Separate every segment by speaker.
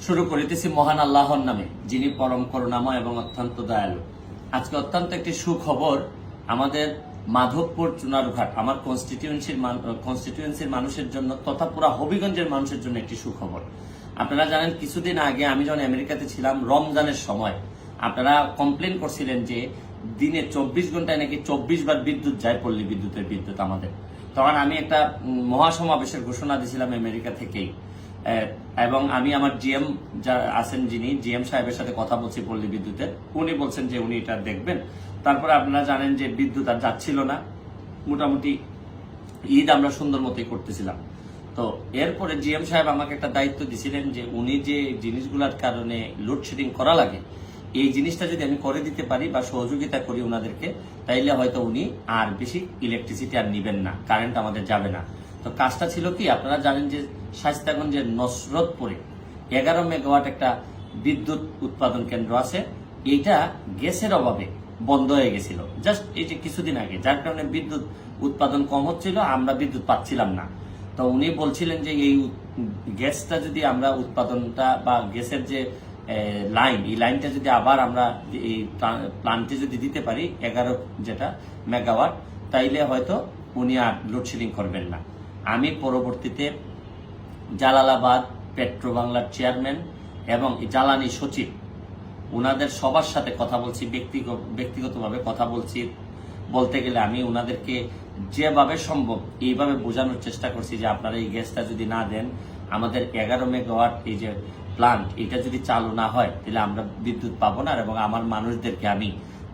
Speaker 1: শুরু করিতেছি মহান আল্লাহর নামে, যিনি পরম করুণাময় এবং অত্যন্ত দয়ালু। আজকে অত্যন্ত একটি সুখবর আমাদের মাধবপুর চুনারুঘাট, আমার কনস্টিটিউয়েন্সির মানুষের জন্য তথা পুরা হবিগঞ্জের মানুষের জন্য একটি সুখবর। আপনারা জানেন, কিছুদিন আগে আমি যখন আমেরিকাতে ছিলাম রমজানের সময় আপনারা কমপ্লেন করছিলেন যে দিনে 24 ঘন্টায় নাকি 24 বার বিদ্যুৎ যায়, পল্লী বিদ্যুতের বিদ্যুৎ আমাদের। তখন আমি একটা মহাসমাবেশের ঘোষণা দিয়েছিলাম আমেরিকা থেকেই, এবং আমি আমার জিএম যা আছেন, যিনি জিএম সাহেবের সাথে কথা বলছি পল্লী বিদ্যুতের, উনি বলছেন যে উনি এটা দেখবেন। তারপরে আপনারা জানেন যে বিদ্যুৎ আর যাচ্ছিল না, মোটামুটি ঈদ আমরা সুন্দর মতোই করতেছিলাম। তো এরপরে জিএম সাহেব আমাকে একটা দায়িত্ব দিয়েছিলেন যে উনি যে জিনিসগুলোর কারণে লোডশেডিং করা লাগে, এই জিনিসটা যদি আমি করে দিতে পারি বা সহযোগিতা করি ওনাদেরকে, তাইলে হয়তো উনি আর বেশি ইলেকট্রিসিটি আর নিবেন না, কারেন্ট আমাদের যাবে না। তো কাজটা ছিল কি, আপনারা জানেন যে শায়েস্তাগঞ্জের নসরতপুরে 11 মেগাওয়াট একটা বিদ্যুৎ উৎপাদন কেন্দ্র আছে। এইটা গ্যাসের অভাবে বন্ধ হয়ে গেছিল জাস্ট এই যে কিছুদিন আগে, যার কারণে বিদ্যুৎ উৎপাদন কম হচ্ছিল, আমরা বিদ্যুৎ পাচ্ছিলাম না। তো উনি বলছিলেন যে এই গ্যাসটা যদি আমরা উৎপাদনটা বা গ্যাসের যে লাইন, এই লাইনটা যদি আবার আমরা এই প্লান্টে যদি দিতে পারি 11 যেটা মেগাওয়াট, তাইলে হয়তো উনি আর লোডশেডিং করবেন না। আমি পরবর্তীতে জালালাবাদ পেট্রো বাংলার চেয়ারম্যান এবং জ্বালানি সচিব, ওনাদের সবার সাথে কথা বলছি, ব্যক্তিগতভাবে কথা বলছি। বলতে গেলে আমি ওনাদেরকে যেভাবে সম্ভব এইভাবে বোঝানোর চেষ্টা করছি যে আপনারা এই গ্যাসটা যদি না দেন, আমাদের 11 মেগাওয়াট এই যে প্লান্ট, এটা যদি চালু না হয় তাহলে আমরা বিদ্যুৎ পাবো না। এবং আমার মানুষদেরকে আমি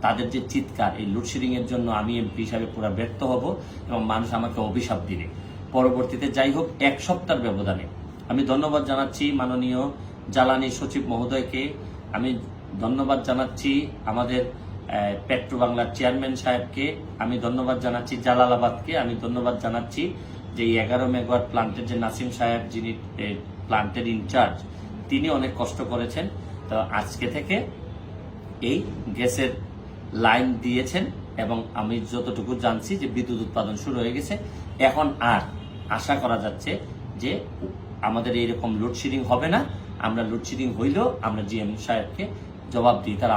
Speaker 1: তাদের যে চিৎকার, এই লোডশেডিং এর জন্য আমি এমপি হিসাবে পুরো ব্যর্থ হব এবং মানুষ আমাকে অভিশাপ দিবে। পরবর্তীতে যাই হোক, 1 সপ্তাহের ব্যবধানে আমি ধন্যবাদ জানাচ্ছি মাননীয় জ্বালানি সচিব মহোদয়কে, আমি ধন্যবাদ জানাচ্ছি আমাদের পেট্রো বাংলার চেয়ারম্যান সাহেবকে, আমি ধন্যবাদ জানাচ্ছি জালালাবাদকে, আমি ধন্যবাদ জানাচ্ছি যে 11 মেগাওয়াট প্লান্টের যে নাসিম সাহেব, যিনি প্লান্টের ইনচার্জ, তিনি অনেক কষ্ট করেছেন। তো আজকে থেকে এই গ্যাসের লাইন দিয়েছেন এবং আমি যতটুকু জানছি যে বিদ্যুৎ উৎপাদন শুরু হয়ে গেছে। এখন আর আশা করা যাচ্ছে যে আমাদের এইরকম লোডশেডিং হবে না। আমরা লোডশেডিং হইলেও আমরা জিএম সাহেবকে জবাবদিহিতার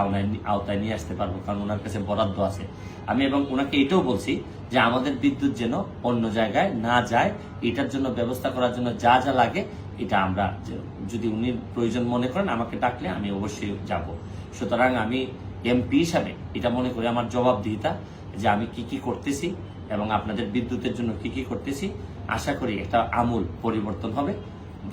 Speaker 1: আওতায় নিয়ে আসতে পারবো, কারণ ওনার কাছে বরাদ্দ আছে। আমি এবং ওনাকে এটাও বলছি যে আমাদের বিদ্যুৎ যেন অন্য জায়গায় না যায়, এটার জন্য ব্যবস্থা করার জন্য যা যা লাগে এটা আমরা, যদি উনি প্রয়োজন মনে করেন আমাকে ডাকলে আমি অবশ্যই যাব। সুতরাং আমি এমপি হিসাবে এটা মনে করি আমার জবাবদিহিতা যে আমি কি কি করতেছি এবং আপনাদের বিদ্যুতের জন্য কি কি করতেছি। আশা করি একটা আমূল পরিবর্তন হবে।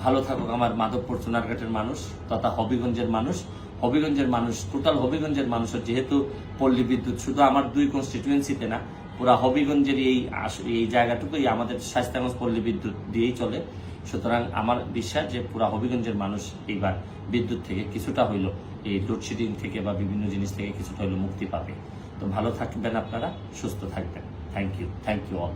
Speaker 1: ভালো থাকুক আমার মাধবপুর চুনারঘাটের মানুষ তথা হবিগঞ্জের মানুষ। হবিগঞ্জের মানুষ, টোটাল হবিগঞ্জের মানুষের, যেহেতু পল্লী বিদ্যুৎ শুধু আমার 2 কনস্টিটিউয়েন্সিতে না, পুরা হবিগঞ্জের এই জায়গাটুকুই আমাদের শায়েস্তাগঞ্জ পল্লী বিদ্যুৎ দিয়েই চলে। সুতরাং আমার বিশ্বাস যে পুরা হবিগঞ্জের মানুষ এইবার বিদ্যুৎ থেকে কিছুটা হইল, এই লোডশেডিং থেকে বা বিভিন্ন জিনিস থেকে কিছুটা হইল মুক্তি পাবে। তো ভালো থাকবেন আপনারা, সুস্থ থাকবেন। Thank you all.